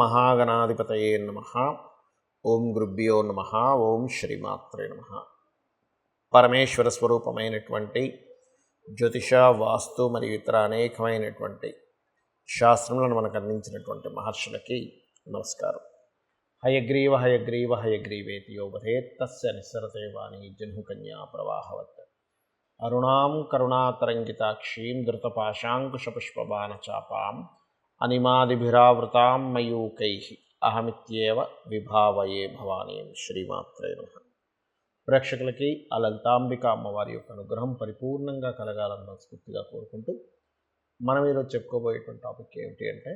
మహాగణాధిపతయే నమః. ఓం గురుభ్యో నమః. ఓం శ్రీమాత్రే నమః. పరమేశ్వర స్వరూపమైనటువంటి జ్యోతిష, వాస్తు మరియు ఇతర అనేకమైనటువంటి శాస్త్రములను మనకు అందించినటువంటి మహర్షులకి నమస్కారం. హయగ్రీవ హయగ్రీవ హయగ్రీవేతి యోవధేత్ తస్య నిస్సరతే వాణి జహ్నుకన్యా ప్రవాహవత్. అరుణాం కరుణాతరంగితాక్షీం ధృతపాశాంకుశపుష్పబాణచాపాం అనిమాదిభిరావృతాం మయూకైః అహమిత్యేవ విభావయే భవానీం. శ్రీమాత్రే నమః. ప్రేక్షకులకి ఆ లలితాంబిక అమ్మవారి యొక్క అనుగ్రహం పరిపూర్ణంగా కలగాలని మనస్ఫూర్తిగా కోరుకుంటూ మనం ఈరోజు చెప్పుకోబోయేటువంటి టాపిక్ ఏమిటి అంటే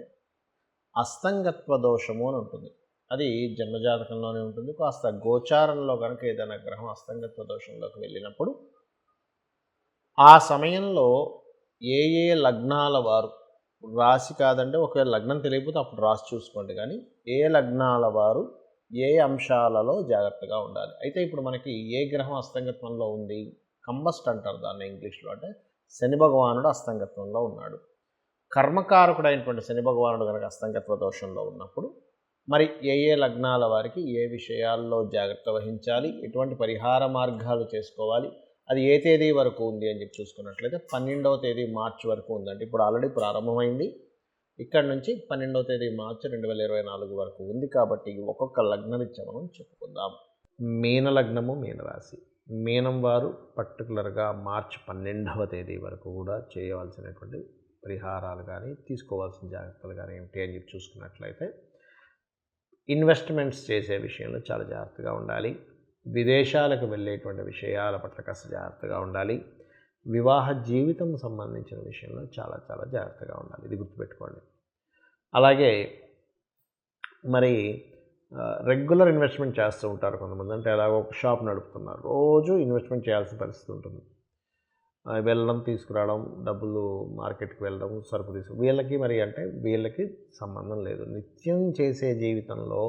అస్తంగత్వ దోషము అని ఉంటుంది. అది జన్మజాతకంలోనే ఉంటుంది. కాస్త గోచారంలో కనుక ఏదైనా గ్రహం అస్తంగత్వ దోషంలోకి వెళ్ళినప్పుడు ఆ సమయంలో ఏ ఏ లగ్నాల వారు, రాశి కాదంటే ఒకవేళ లగ్నం తెలియకపోతే అప్పుడు రాశి చూసుకోండి, కానీ ఏ లగ్నాల వారు ఏ అంశాలలో జాగ్రత్తగా ఉండాలి. అయితే ఇప్పుడు మనకి ఏ గ్రహం అస్తంగత్వంలో ఉంది, కంబస్ట్ అంటారు దాన్ని ఇంగ్లీష్లో, అంటే శని భగవానుడు అస్తంగత్వంలో ఉన్నాడు. కర్మకారకుడైనటువంటి శని భగవానుడు కనుక అస్తంగత్వ దోషంలో ఉన్నప్పుడు మరి ఏ ఏ లగ్నాల వారికి ఏ విషయాల్లో జాగ్రత్త వహించాలి, ఎటువంటి పరిహార మార్గాలు చేసుకోవాలి, అది ఏ తేదీ వరకు ఉంది అని చెప్పి చూసుకున్నట్లయితే 12వ తేదీ మార్చి వరకు ఉందండి. ఇప్పుడు ఆల్రెడీ ప్రారంభమైంది. ఇక్కడ నుంచి 12వ తేదీ మార్చి 2024 వరకు ఉంది. కాబట్టి ఒక్కొక్క లగ్నరీత్యా మనం చెప్పుకుందాం. మీన లగ్నము, మీనరాశి. మీనం వారు పర్టికులర్గా మార్చి 12వ తేదీ వరకు కూడా చేయవలసినటువంటి పరిహారాలు కానీ తీసుకోవాల్సిన జాగ్రత్తలు కానీ ఏమిటి అని చెప్పి చూసుకున్నట్లయితే ఇన్వెస్ట్మెంట్స్ చేసే విషయంలో చాలా జాగ్రత్తగా ఉండాలి. విదేశాలకు వెళ్ళేటువంటి విషయాల పట్ల కాస్త జాగ్రత్తగా ఉండాలి. వివాహ జీవితం సంబంధించిన విషయంలో చాలా చాలా జాగ్రత్తగా ఉండాలి. ఇది గుర్తుపెట్టుకోండి. అలాగే మరి రెగ్యులర్ ఇన్వెస్ట్మెంట్ చేస్తూ ఉంటారు కొంతమంది. అంటే అలాగ ఒక షాప్ నడుపుతున్నారు, రోజు ఇన్వెస్ట్మెంట్ చేయాల్సిన పరిస్థితి ఉంటుంది. వెళ్ళడం, తీసుకురావడం, డబ్బులు మార్కెట్కి వెళ్ళడం, సరుకు తీసుకు, వీళ్ళకి మరి అంటే వీళ్ళకి సంబంధం లేదు. నిత్యం చేసే జీవితంలో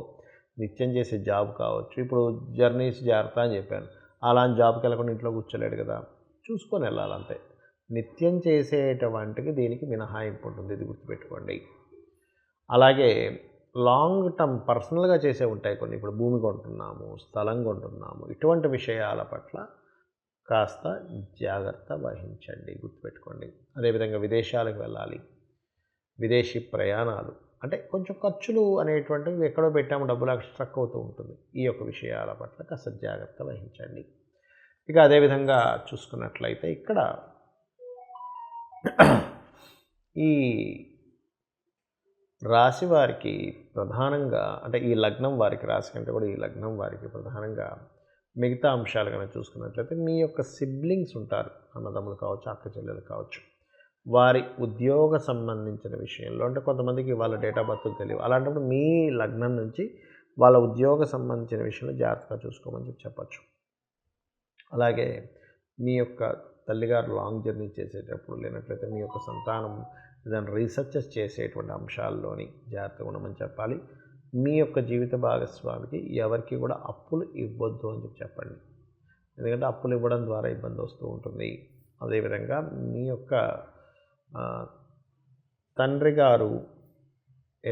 నిత్యం చేసే జాబ్ కావచ్చు. ఇప్పుడు జర్నీస్ జాగ్రత్త అని చెప్పాను. అలాంటి జాబ్కి వెళ్ళకుండా ఇంట్లో కూర్చోలేడు కదా, చూసుకొని వెళ్ళాలంతే. నిత్యం చేసేటువంటికి దీనికి మినహాయింపు ఉంటుంది. ఇది గుర్తుపెట్టుకోండి. అలాగే లాంగ్ టర్మ్ పర్సనల్గా చేసే ఉంటాయి కొన్ని. ఇప్పుడు భూమి కొంటున్నాము, స్థలం కొంటున్నాము, ఇటువంటి విషయాల పట్ల కాస్త జాగ్రత్త వహించండి, గుర్తుపెట్టుకోండి. అదేవిధంగా విదేశాలకు వెళ్ళాలి, విదేశీ ప్రయాణాలు, అంటే కొంచెం ఖర్చులు అనేటువంటివి ఎక్కడో పెట్టాము, డబ్బులు అక్కడ స్ట్రక్ అవుతూ ఉంటుంది. ఈ యొక్క విషయాల పట్ల కాస్త జాగ్రత్త వహించండి. ఇక అదేవిధంగా చూసుకున్నట్లయితే ఇక్కడ ఈ రాశి వారికి ప్రధానంగా, అంటే ఈ లగ్నం వారికి, రాశి కంటే కూడా ఈ లగ్నం వారికి ప్రధానంగా మిగతా అంశాలు కనుక చూసుకున్నట్లయితే మీ యొక్క సిబ్లింగ్స్ ఉంటారు, అన్నదమ్ములు కావచ్చు, అక్క చెల్లెలు కావచ్చు, వారి ఉద్యోగ సంబంధించిన విషయంలో, అంటే కొంతమందికి వాళ్ళ డేట్ ఆఫ్ బర్త్ తెలియవు. అలాంటప్పుడు మీ లగ్నం నుంచి వాళ్ళ ఉద్యోగ సంబంధించిన విషయంలో జాగ్రత్తగా చూసుకోమని చెప్పచ్చు. అలాగే మీ యొక్క తల్లిగారు లాంగ్ జర్నీ చేసేటప్పుడు, లేనట్లయితే మీ యొక్క సంతానం ఏదైనా రీసెర్చెస్ చేసేటువంటి అంశాల్లోని జాగ్రత్తగా ఉండమని చెప్పాలి. మీ యొక్క జీవిత భాగస్వామికి ఎవరికి కూడా అప్పులు ఇవ్వద్దు అని చెప్పండి. ఎందుకంటే అప్పులు ఇవ్వడం ద్వారా ఇబ్బంది వస్తూ ఉంటుంది. అదేవిధంగా మీ యొక్క తండ్రి గారు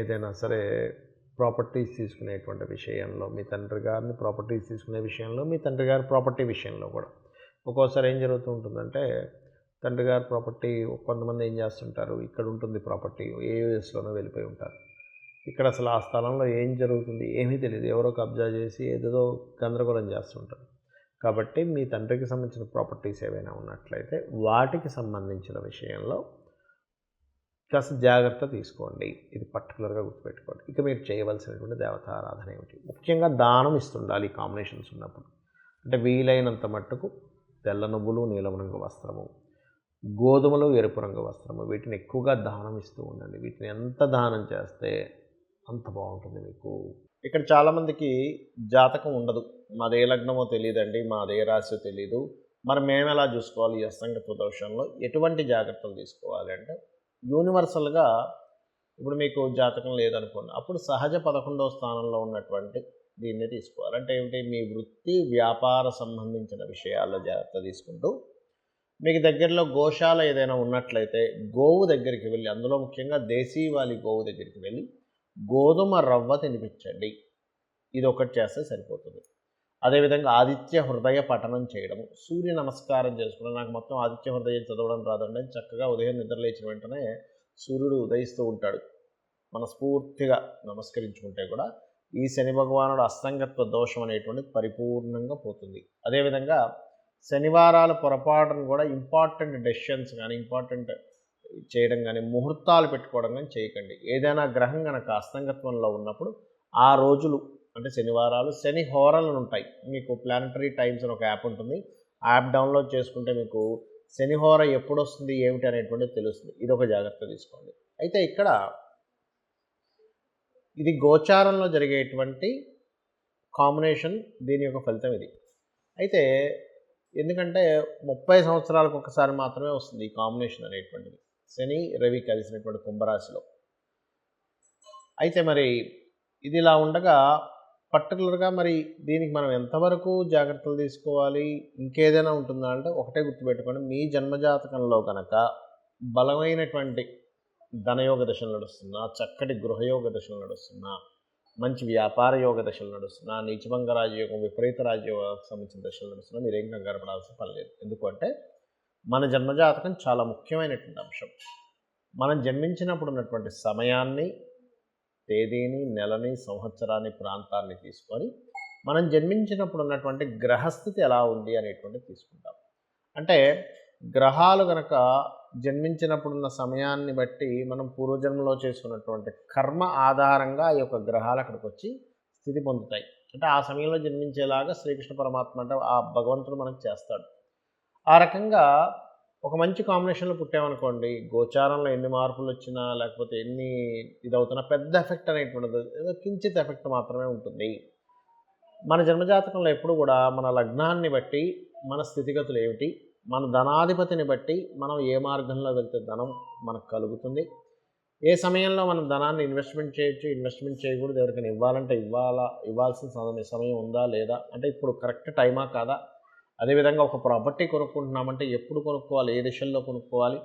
ఏదైనా సరే ప్రాపర్టీస్ తీసుకునేటువంటి విషయంలో, మీ తండ్రి గారిని ప్రాపర్టీస్ తీసుకునే విషయంలో, మీ తండ్రి గారి ప్రాపర్టీ విషయంలో కూడా ఒక్కోసారి ఏం జరుగుతూ ఉంటుందంటే, తండ్రి గారి ప్రాపర్టీ కొంతమంది ఏం చేస్తుంటారు, ఇక్కడ ఉంటుంది ప్రాపర్టీ, యూఎస్లోనో వెళ్ళిపోయి ఉంటారు. ఇక్కడ అసలు ఆ స్థలంలో ఏం జరుగుతుంది ఏమీ తెలియదు, ఎవరో కబ్జా చేసి ఏదేదో గందరగోళం చేస్తుంటారు. కాబట్టి మీ తండ్రికి సంబంధించిన ప్రాపర్టీస్ ఏవైనా ఉన్నట్లయితే వాటికి సంబంధించిన విషయంలో కాస్త జాగ్రత్త తీసుకోండి. ఇది పర్టికులర్గా గుర్తుపెట్టుకోండి. ఇక మీరు చేయవలసినటువంటి దేవతారాధన ఏమిటి, ముఖ్యంగా దానం ఇస్తుండాలి కాంబినేషన్స్ ఉన్నప్పుడు. అంటే వీలైనంత మట్టుకు తెల్ల నువ్వులు, నీలం రంగు వస్త్రము, గోధుమలు, ఎరుపు రంగు వస్త్రము, వీటిని ఎక్కువగా దానం ఇస్తూ ఉండండి. వీటిని ఎంత దానం చేస్తే అంత బాగుంటుంది మీకు. ఇక్కడ చాలామందికి జాతకం ఉండదు, మాదే లగ్నమో తెలియదండి, మాదే రాశి తెలియదు, మరి మేము ఎలా చూసుకోవాలి ఈ అస్తంగత్వ దోషంలో, ఎటువంటి జాగ్రత్తలు తీసుకోవాలి అంటే, యూనివర్సల్గా ఇప్పుడు మీకు జాతకం లేదనుకోండి, అప్పుడు సహజ 11వ స్థానంలో ఉన్నటువంటి దీన్ని తీసుకోవాలి. అంటే ఏమిటి, మీ వృత్తి వ్యాపార సంబంధించిన విషయాల్లో జాగ్రత్త తీసుకుంటూ, మీకు దగ్గరలో గోశాల ఏదైనా ఉన్నట్లయితే గోవు దగ్గరికి వెళ్ళి, అందులో ముఖ్యంగా దేశీవాలి గోవు దగ్గరికి వెళ్ళి గోధుమ రవ్వ తినిపించండి. ఇది ఒకటి చేస్తే సరిపోతుంది. అదేవిధంగా ఆదిత్య హృదయ పఠనం చేయడం, సూర్య నమస్కారం చేసుకోవడం. నాకు మొత్తం ఆదిత్య హృదయం చదవడం రాదండి. చక్కగా ఉదయం నిద్ర లేచిన వెంటనే సూర్యుడు ఉదయిస్తూ ఉంటాడు. మనస్ఫూర్తిగా నమస్కరించుకుంటే కూడా ఈ శని భగవానుడు అస్తంగత్వ దోషం అనేటువంటిది పరిపూర్ణంగా పోతుంది. అదేవిధంగా శనివారాల పొరపాటును కూడా ఇంపార్టెంట్ డెసిషన్స్ కానీ ఇంపార్టెంట్ చేయడం కానీ ముహూర్తాలు పెట్టుకోవడం కానీ చేయకండి. ఏదైనా గ్రహం కనుక అస్తంగత్వంలో ఉన్నప్పుడు ఆ రోజులు అంటే శనివారాలు శని హోరలను ఉంటాయి. మీకు ప్లానటరీ టైమ్స్ అని ఒక యాప్ ఉంటుంది. ఆ యాప్ డౌన్లోడ్ చేసుకుంటే మీకు శని హోర ఎప్పుడు వస్తుంది ఏమిటి అనేటువంటిది తెలుస్తుంది. ఇది ఒక జాగ్రత్త తీసుకోండి. అయితే ఇక్కడ ఇది గోచారంలో జరిగేటువంటి కాంబినేషన్, దీని యొక్క ఫలితం ఇది. అయితే ఎందుకంటే 30 సంవత్సరాలకు ఒకసారి మాత్రమే వస్తుంది ఈ కాంబినేషన్ అనేటువంటిది, శని రవి కలిసినటువంటి కుంభరాశిలో. అయితే మరి ఇది ఇలా ఉండగా పర్టికులర్గా మరి దీనికి మనం ఎంతవరకు జాగ్రత్తలు తీసుకోవాలి, ఇంకేదైనా ఉంటుందా అంటే ఒకటే గుర్తుపెట్టుకోండి, మీ జన్మజాతకంలో కనుక బలమైనటువంటి ధనయోగ దశలు నడుస్తున్నా, చక్కటి గృహయోగ దశలు నడుస్తున్నా, మంచి వ్యాపార యోగ దశలు నడుస్తున్నా, నీచభంగ రాజయోగం విపరీత రాజయోగానికి సంబంధించిన దశలు నడుస్తున్నా మీరేం కంగారు పడాల్సిన పని లేదు. ఎందుకంటే మన జన్మజాతకం చాలా ముఖ్యమైనటువంటి అంశం. మనం జన్మించినప్పుడు ఉన్నటువంటి సమయాన్ని, తేదీని, నెలని, సంవత్సరాన్ని, ప్రాంతాన్ని తీసుకొని మనం జన్మించినప్పుడు ఉన్నటువంటి గ్రహస్థితి ఎలా ఉంది అనేటువంటిది తీసుకుంటాం. అంటే గ్రహాలు కనుక జన్మించినప్పుడున్న సమయాన్ని బట్టి మనం పూర్వజన్మలో చేసుకున్నటువంటి కర్మ ఆధారంగా ఈ యొక్క గ్రహాలు అక్కడికి వచ్చి స్థితి పొందుతాయి. అంటే ఆ సమయంలో జన్మించేలాగా శ్రీకృష్ణ పరమాత్మ అంటే ఆ భగవంతుడు మనకు చేస్తాడు. ఆ రకంగా ఒక మంచి కాంబినేషన్లో పుట్టామనుకోండి, గోచారంలో ఎన్ని మార్పులు వచ్చినా లేకపోతే ఎన్ని ఇదవుతున్నా పెద్ద ఎఫెక్ట్ అనేటువంటిది ఏదో కించిత్ ఎఫెక్ట్ మాత్రమే ఉంటుంది. మన జన్మజాతకంలో ఎప్పుడు కూడా మన లగ్నాన్ని బట్టి మన స్థితిగతులు ఏమిటి, మన ధనాధిపతిని బట్టి మనం ఏ మార్గంలో వెళ్తే ధనం మనకు కలుగుతుంది, ఏ సమయంలో మనం ధనాన్ని ఇన్వెస్ట్మెంట్ చేయొచ్చు, ఇన్వెస్ట్మెంట్ చేయకూడదు, ఎవరికైనా ఇవ్వాలంటే ఇవ్వాల్సిన సమయం ఉందా లేదా, అంటే ఇప్పుడు కరెక్ట్ టైమా కాదా, అదేవిధంగా ఒక ప్రాపర్టీ కొనుక్కుంటున్నామంటే ఎప్పుడు కొనుక్కోవాలి, ఏ దిశల్లో కొనుక్కోవాలి,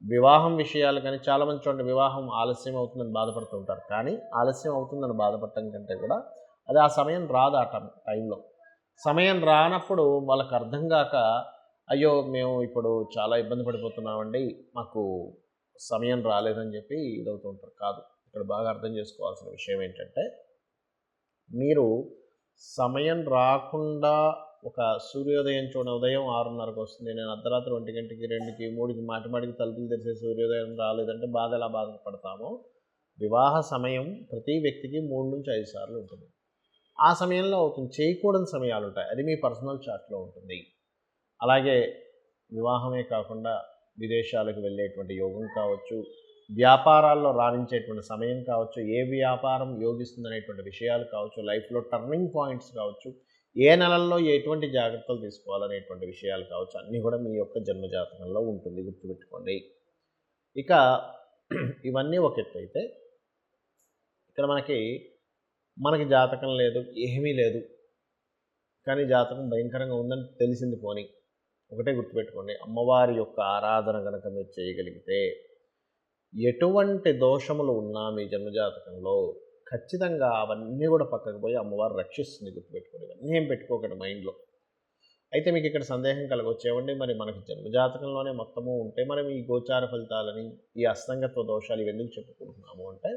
వివాహం విషయాలు కానీ చాలామంది చూడండి వివాహం ఆలస్యం అవుతుందని బాధపడుతూ ఉంటారు. కానీ ఆలస్యం అవుతుందని బాధపడటం కంటే కూడా అది ఆ సమయం రాదు. ఆ టైంలో సమయం రానప్పుడు వాళ్ళకి అర్థం కాక అయ్యో మేము ఇప్పుడు చాలా ఇబ్బంది పడిపోతున్నామండి, మాకు సమయం రాలేదని చెప్పి ఇదవుతూ ఉంటారు. కాదు, ఇక్కడ బాగా అర్థం చేసుకోవాల్సిన విషయం ఏంటంటే మీరు సమయం రాకుండా ఒక సూర్యోదయం చూడండి, ఉదయం 6:30కి వస్తుంది, నేను అర్ధరాత్రి 1 గంటకి 2కి 3కి మాటిమాటికి తలుపులు తెరిసే సూర్యోదయం రాలేదంటే బాధ ఎలా బాధపడతామో, వివాహ సమయం ప్రతి వ్యక్తికి 3 నుంచి 5 సార్లు ఉంటుంది. ఆ సమయంలో అవుతుంది. చేయకూడని సమయాలు ఉంటాయి, అది మీ పర్సనల్ చార్ట్లో ఉంటుంది. అలాగే వివాహమే కాకుండా విదేశాలకు వెళ్ళేటువంటి యోగం కావచ్చు, వ్యాపారాల్లో రాణించేటువంటి సమయం కావచ్చు, ఏ వ్యాపారం యోగిస్తుంది అనేటువంటి విషయాలు కావచ్చు, లైఫ్లో టర్నింగ్ పాయింట్స్ కావచ్చు, ఏ నెలల్లో ఎటువంటి జాగ్రత్తలు తీసుకోవాలనేటువంటి విషయాలు కావచ్చు, అన్నీ కూడా మీ యొక్క జన్మజాతకంలో ఉంటుంది, గుర్తుపెట్టుకోండి. ఇక ఇవన్నీ ఒక ఎత్తు అయితే ఇక్కడ మనకి జాతకం లేదు, ఏమీ లేదు, కానీ జాతకం భయంకరంగా ఉందని తెలిసింది పోని ఒకటే గుర్తుపెట్టుకోండి, అమ్మవారి యొక్క ఆరాధన కనుక మీరు చేయగలిగితే ఎటువంటి దోషములు ఉన్నా మీ జన్మజాతకంలో ఖచ్చితంగా అవన్నీ కూడా పక్కకు పోయి అమ్మవారు రక్షిస్తుంది, గుర్తుపెట్టుకోండి. ఇవన్నీ ఏం పెట్టుకోకండి మైండ్లో. అయితే మీకు ఇక్కడ సందేహం కలగొచ్చేవండి, మరి మనకి జన్మజాతకంలోనే మొత్తము ఉంటే మరి ఈ గోచార ఫలితాలని ఈ అస్తంగత్వ దోషాలు ఇవన్నీ చెప్పుకుంటున్నాము అంటే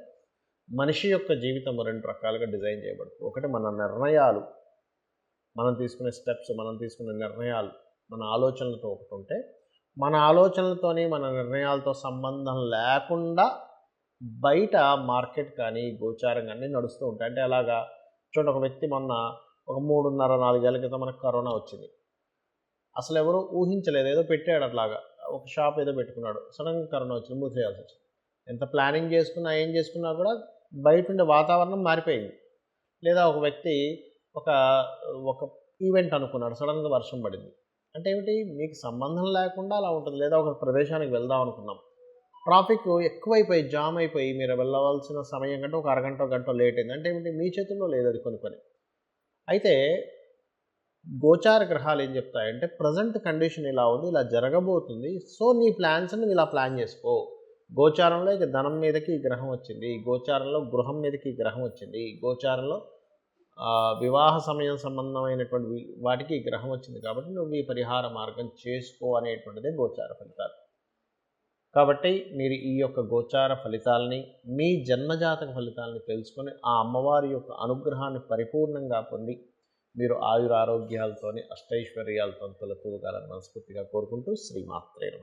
మనిషి యొక్క జీవితం 2 రకాలుగా డిజైన్ చేయబడుతుంది. ఒకటి మన నిర్ణయాలు, మనం తీసుకునే స్టెప్స్, మనం తీసుకునే నిర్ణయాలు, మన ఆలోచనలతో ఒకటి ఉంటే, మన ఆలోచనలతోని మన నిర్ణయాలతో సంబంధం లేకుండా బయట మార్కెట్ కానీ గోచారం కానీ నడుస్తూ ఉంటాయి. అంటే అలాగా చూడండి, ఒక వ్యక్తి మొన్న ఒక 3.5-4 ఏళ్ల క్రితం మనకు కరోనా వచ్చింది. అసలు ఎవరు ఊహించలేదు, ఏదో పెట్టాడు అట్లాగా, ఒక షాప్ ఏదో పెట్టుకున్నాడు, సడన్గా కరోనా వచ్చింది, మూసేయాల్సి వచ్చింది. ఎంత ప్లానింగ్ చేసుకున్నా ఏం చేసుకున్నా కూడా బయట ఉండే వాతావరణం మారిపోయింది. లేదా ఒక వ్యక్తి ఒక ఒక ఈవెంట్ అనుకున్నాడు, సడన్గా వర్షం పడింది. అంటే ఏమిటి, మీకు సంబంధం లేకుండా అలా ఉంటుంది. లేదా ఒక ప్రదేశానికి వెళ్దాం అనుకున్నాం, ట్రాఫిక్ ఎక్కువైపోయి జామ్ అయిపోయి మీరు వెళ్ళవలసిన సమయం కంటే ఒక అరగంట గంట లేట్ అయింది. అంటే ఏమిటి, మీ చేతుల్లో లేదు అది కొన్ని. అయితే గోచార గ్రహాలు ఏం చెప్తాయంటే ప్రజెంట్ కండిషన్ ఇలా ఉంది, ఇలా జరగబోతుంది, సో నీ ప్లాన్స్ని ఇలా ప్లాన్ చేసుకో, గోచారంలో ఇక ధనం మీదకి ఈ గ్రహం వచ్చింది, ఈ గోచారంలో గృహం మీదకి ఈ గ్రహం వచ్చింది, ఈ గోచారంలో వివాహ సమయం సంబంధమైనటువంటి వాటికి ఈ గ్రహం వచ్చింది కాబట్టి నువ్వు ఈ పరిహార మార్గం చేసుకో అనేటువంటిదే గోచార ఫలితాలు. కాబట్టి మీరు ఈ యొక్క గోచార ఫలితాలని, మీ జన్మజాతక ఫలితాలని తెలుసుకొని ఆ అమ్మవారి యొక్క అనుగ్రహాన్ని పరిపూర్ణంగా పొంది మీరు ఆయురారోగ్యాలతోని అష్టైశ్వర్యాలతో తొలతూగాలని మనస్ఫూర్తిగా కోరుకుంటూ శ్రీమాత్రే నమః.